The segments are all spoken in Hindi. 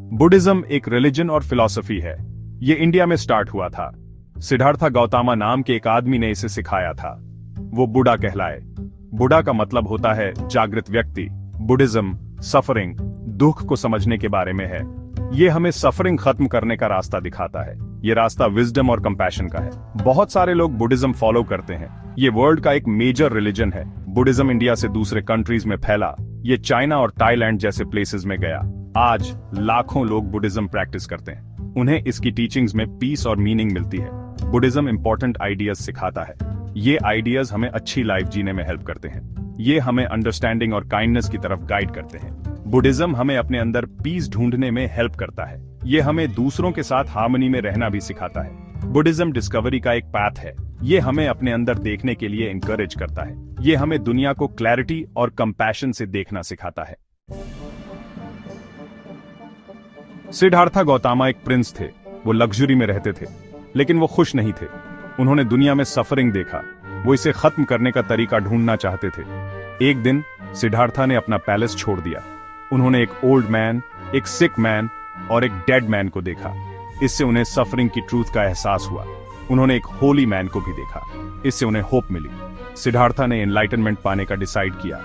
बुद्धिज्म एक रिलीजन और फिलॉसफी है। ये इंडिया में स्टार्ट हुआ था। सिद्धार्था गौतमा नाम के एक आदमी ने इसे सिखाया था। वो बुद्धा कहलाए। बुद्धा का मतलब होता है जागृत व्यक्ति। बुद्धिज्म सफरिंग, दुख को समझने के बारे में है। ये हमें सफरिंग खत्म करने का रास्ता दिखाता है। ये रास्ता विजडम और कंपैशन का है। बहुत सारे लोग बुद्धिज्म फॉलो करते हैं। ये वर्ल्ड का एक मेजर रिलीजन है। बुद्धिज्म इंडिया से दूसरे कंट्रीज में फैला। ये चाइना और थाईलैंड जैसे प्लेसेस में गया। आज लाखों लोग बुद्धिज्म प्रैक्टिस करते हैं। उन्हें इसकी टीचिंग्स में पीस और मीनिंग मिलती है। बुद्धिज्म इंपॉर्टेंट आइडियाज सिखाता है। ये आइडियाज हमें अच्छी लाइफ जीने में हेल्प करते हैं। ये हमें अंडरस्टैंडिंग और काइंडनेस की तरफ गाइड करते हैं। बुद्धिज्म हमें अपने अंदर पीस ढूंढने में हेल्प करता है। ये हमें दूसरों के साथ हार्मनी में रहना भी सिखाता है। बुद्धिज्म डिस्कवरी का एक पाथ है। ये हमें अपने अंदर देखने के लिए इंकरेज करता है। ये हमें दुनिया को क्लैरिटी और कंपैशन से देखना सिखाता है। सिद्धार्था गौतमा एक प्रिंस थे। वो लग्जरी में रहते थे, लेकिन वो खुश नहीं थे। उन्होंने दुनिया में सफरिंग देखा। वो इसे खत्म करने का तरीका ढूंढना चाहते थे। एक दिन सिद्धार्था ने अपना पैलेस छोड़ दिया। उन्होंने एक ओल्ड मैन, एक सिक मैन और एक डेड मैन को देखा। इससे उन्हें सफरिंग की ट्रूथ का एहसास हुआ। उन्होंने एक होली मैन को भी देखा। इससे उन्हें होप मिली। सिद्धार्था ने एनलाइटनमेंट पाने का डिसाइड किया।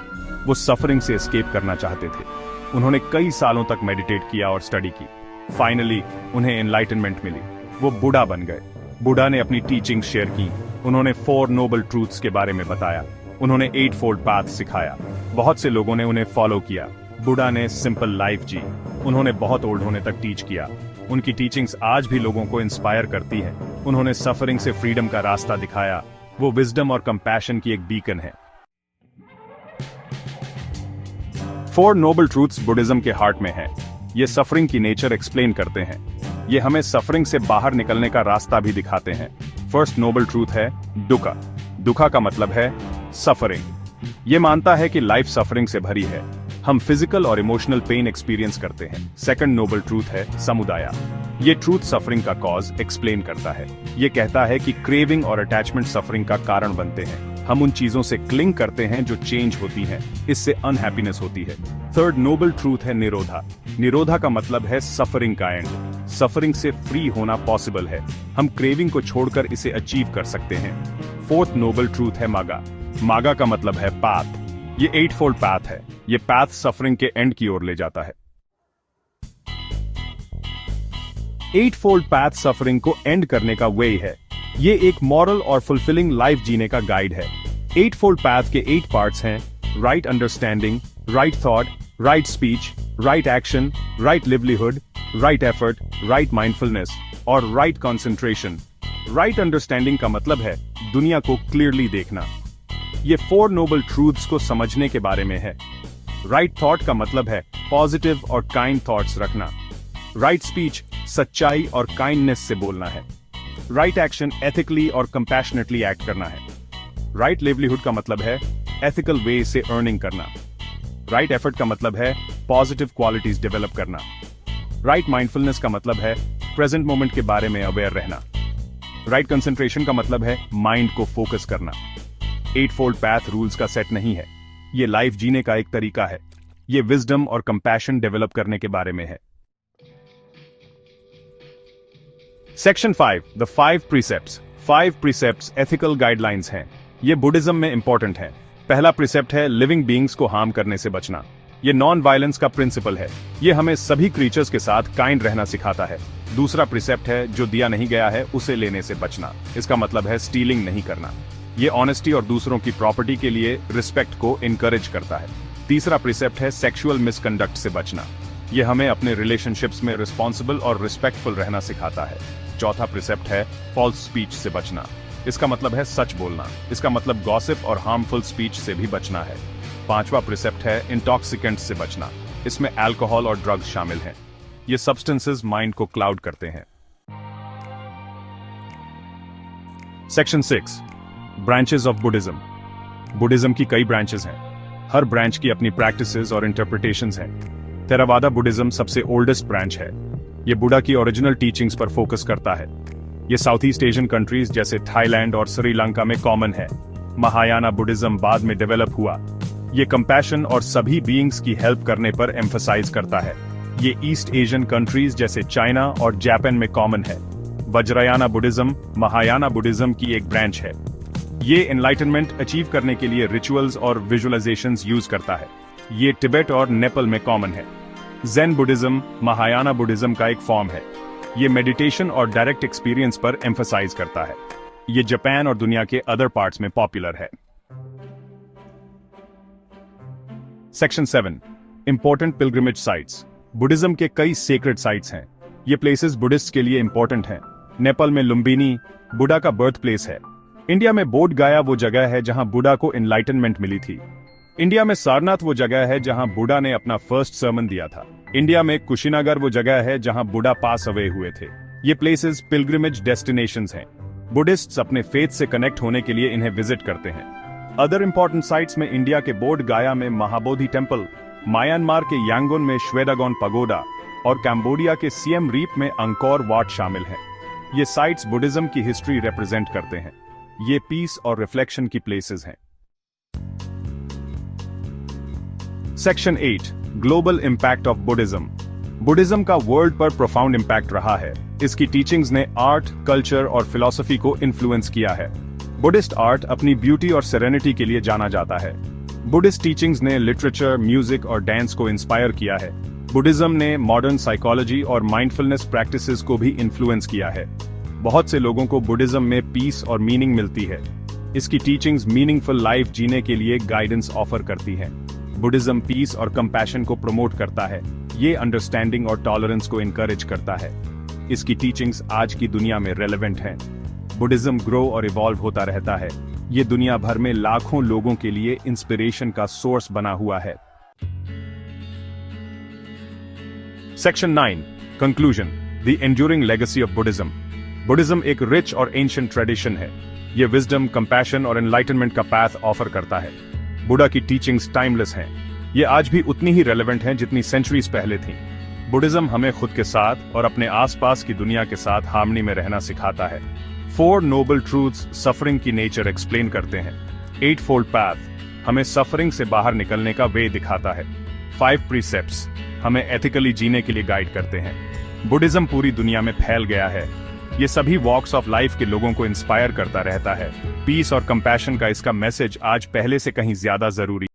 वो सफरिंग से एस्केप करना चाहते थे। उन्होंने कई सालों तक मेडिटेट किया और स्टडी की। फाइनली उन्हें एनलाइटनमेंट मिली। वो बुद्धा बन गए। बुद्धा ने अपनी टीचिंग शेयर की। उन्होंने 4 नोबल ट्रूथ्स के बारे में बताया। उन्होंने 8 फोल्ड पाथ सिखाया। बहुत से लोगों ने उन्हें फॉलो किया। बुद्धा ने सिंपल लाइफ जी। उन्होंने बहुत ओल्ड होने तक टीच किया। उनकी टीचिंग्स आज भी लोगों को इंस्पायर करती हैं। उन्होंने सफरिंग से फ्रीडम का रास्ता दिखाया। वो विजडम और कंपैशन की एक बीकन है। 4 नोबल ट्रूथ्स बुद्धिज्म के हार्ट में हैं। ये सफरिंग की नेचर एक्सप्लेन करते हैं। ये हमें सफरिंग से बाहर निकलने का रास्ता भी दिखाते हैं। फर्स्ट नोबल ट्रूथ है दुखा। दुखा का मतलब है सफरिंग। ये मानता है कि लाइफ सफरिंग से भरी है। हम फिजिकल और इमोशनल पेन एक्सपीरियंस करते हैं। सेकंड नोबल ट्रूथ है समुदाय। ये ट्रूथ सफरिंग का कॉज एक्सप्लेन करता है। ये कहता है कि क्रेविंग और अटैचमेंट सफरिंग का कारण बनते हैं। हम उन चीजों से क्लिंग करते हैं जो चेंज होती हैं। इससे अनहैप्पीनेस होती है। थर्ड नोबल ट्रूथ है निरोधा। निरोधा का मतलब है सफरिंग का एंड। सफरिंग से फ्री होना पॉसिबल है। हम क्रेविंग को छोड़कर इसे अचीव कर सकते हैं। फोर्थ नोबल ट्रूथ है मागा। मागा का मतलब है पाथ। ये 8 फोल्ड पाथ है। ये पाथ सफरिंग के एंड की ओर ले जाता है। 8 फोल्ड पाथ सफरिंग को एंड करने का वे है। ये एक मॉरल और फुलफिलिंग लाइफ जीने का गाइड है। 8 फोल्ड पाथ के 8 पार्ट्स हैं: right understanding, right thought, right speech, right action, right livelihood, right effort, right mindfulness और राइट कंसंट्रेशन। राइट अंडरस्टैंडिंग का मतलब है दुनिया को क्लियरली देखना। ये 4 नोबल ट्रूथ्स को समझने के बारे में है। राइट थॉट का मतलब है पॉजिटिव और काइंड थॉट्स रखना। राइट स्पीच सच्चाई और काइंडनेस से बोलना है। राइट एक्शन एथिकली और कंपैशनेटली एक्ट करना है। राइट लिवलीहुड का मतलब है एथिकल वे से अर्निंग करना। राइट एफर्ट का मतलब है पॉजिटिव क्वालिटीज डेवलप करना। राइट माइंडफुलनेस का मतलब है प्रेजेंट मोमेंट के बारे में अवेयर रहना। राइट कंसंट्रेशन का मतलब है माइंड को फोकस करना। 8 फोल्ड पाथ रूल्स का सेट नहीं है। ये लाइफ जीने का एक तरीका है। ये विजडम और कंपैशन डेवलप करने के बारे में है। Section 5 the 5 precepts. 5 precepts ethical guidelines हैं। ये बुद्धिज्म में इंपॉर्टेंट है। पहला प्रीसेप्ट है लिविंग बीइंग्स को हार्म करने से बचना। ये नॉन वायलेंस का प्रिंसिपल है। ये हमें सभी क्रीचर्स के साथ काइंड रहना सिखाता है। दूसरा प्रीसेप्ट है जो दिया नहीं गया है उसे लेने से बचना। इसका मतलब है स्टीलिंग नहीं करना। ये ऑनेस्टी और दूसरों की प्रॉपर्टी के लिए रिस्पेक्ट को इनकरेज करता है। तीसरा प्रीसेप्ट है सेक्सुअल मिसकंडक्ट से बचना। ये हमें अपने रिलेशनशिप्स में रिस्पॉन्सिबल और रिस्पेक्टफुल रहना सिखाता है। चौथा प्रीसेप्ट है फॉल्स स्पीच से बचना। इसका मतलब है सच बोलना। इसका मतलब गॉसिप और हार्मफुल स्पीच से भी बचना है। पांचवा प्रीसेप्ट है इंटॉक्सिकेंट्स से बचना। इसमें अल्कोहल और ड्रग्स शामिल हैं। ये सब्सटेंसेस माइंड को क्लाउड करते हैं। Section 6 branches of Buddhism. Buddhism की कई ब्रांचेस हैं। हर ब्रांच की अपनी प्रैक्टिसेस और इंटरप्रिटेशंस हैं। थेरावादा बुद्धिज्म सबसे ओल्डेस्ट ब्रांच है। ये बुद्धा की ओरिजिनल टीचिंग्स पर फोकस करता है। ये साउथ ईस्ट एशियन कंट्रीज जैसे थाईलैंड और श्रीलंका में कॉमन है। महायाना बुद्धिज्म बाद में डेवलप हुआ। ये कंपैशन और सभी बीइंग्स की हेल्प करने पर एम्फसाइज करता है। ये ईस्ट एशियन कंट्रीज जैसे चाइना और जापान में कॉमन है। वज्रयाना बुद्धिज्म महायाना बुद्धिज्म की एक ब्रांच है। ये एनलाइटनमेंट अचीव करने के लिए रिचुअल्स और विजुअलाइजेशंस यूज करता है। ये तिब्बत और नेपाल में कॉमन है। ज़ेन बुद्धिज्म महायाना बुद्धिज्म का एक फॉर्म है। ये मेडिटेशन और डायरेक्ट एक्सपीरियंस पर एम्फसाइज करता है। ये जापान और दुनिया के अदर पार्ट्स में पॉपुलर है। Section 7 important pilgrimage sites. Buddhism के कई सेक्रेड साइट्स हैं। ये प्लेसेस बुद्धिस्ट के लिए इंपॉर्टेंट हैं। नेपाल में लुम्बिनी बुद्धा का बर्थ प्लेस है। इंडिया में बोध गया वो जगह है जहां बुद्धा को एनलाइटनमेंट मिली थी। इंडिया में सारनाथ वो जगह है जहां बुद्धा ने अपना फर्स्ट सर्मन दिया था। इंडिया में कुशीनगर वो जगह है जहां बुद्धा पास अवे हुए थे। ये प्लेसेस पिलग्रिमेज डेस्टिनेशंस हैं। बुद्धिस्ट्स अपने फेथ से कनेक्ट होने के लिए इन्हें विजिट करते हैं। अदर इंपॉर्टेंट साइट्स में इंडिया के बोध गया में महाबोधि टेम्पल, म्यांमार के यांगोन में श्वेदागोन पगोडा और कैम्बोडिया के सियम रीप में अंकोर वाट शामिल हैं। ये साइट्स बुद्धिज्म की हिस्ट्री रिप्रेजेंट करते हैं। ये पीस और रिफ्लेक्शन की प्लेसेस हैं। Section 8 global impact of Buddhism. Buddhism का वर्ल्ड पर प्रोफाउंड इंपैक्ट रहा है। इसकी टीचिंग्स ने आर्ट, कल्चर और फिलॉसफी को इन्फ्लुएंस किया है। बुद्धिस्ट आर्ट अपनी ब्यूटी और सेरेनिटी के लिए जाना जाता है। बुद्धिस्ट टीचिंग्स ने लिटरेचर, म्यूजिक और डांस को इंस्पायर किया है। बुद्धिज्म ने मॉडर्न साइकोलॉजी और माइंडफुलनेस प्रैक्टिसेस को भी इन्फ्लुएंस किया है। बहुत से लोगों को बुद्धिज्म में पीस और मीनिंग मिलती है। इसकी टीचिंग्स मीनिंगफुल लाइफ जीने के लिए गाइडेंस ऑफर करती हैं। बुद्धिज्म पीस और कंपैशन को प्रमोट करता है। ये अंडरस्टैंडिंग और टॉलरेंस को इनकरेज करता है। इसकी टीचिंग्स आज की दुनिया में रेलेवेंट हैं। बुद्धिज्म ग्रो और इवॉल्व होता रहता है। ये दुनिया भर में लाखों लोगों के लिए इंस्पिरेशन का सोर्स बना हुआ है। Section 9 conclusion the enduring legacy of Buddhism. Buddhism एक रिच और एंशिएंट ट्रेडिशन है। ये विजडम, कंपैशन और एनलाइटनमेंट का पाथ ऑफर करता है। बुद्धा की टीचिंग्स टाइमलेस हैं। ये आज भी उतनी ही रेलेवेंट हैं जितनी सेंचुरीज पहले थीं। बुद्धिज्म हमें खुद के साथ और अपने आसपास की दुनिया के साथ हार्मनी में रहना सिखाता है। 4 नोबल ट्रूथ्स सफरिंग की नेचर एक्सप्लेन करते हैं। 8 फोल्ड पाथ हमें सफरिंग से बाहर निकलने का वे दिखाता है। 5 प्रीसेप्ट्स हमें एथिकली जीने के लिए गाइड करते हैं। बुद्धिज्म पूरी दुनिया में फैल गया है। ये सभी वॉक्स ऑफ लाइफ के लोगों को इंस्पायर करता रहता है। पीस और कंपैशन का इसका मैसेज आज पहले से कहीं ज्यादा जरूरी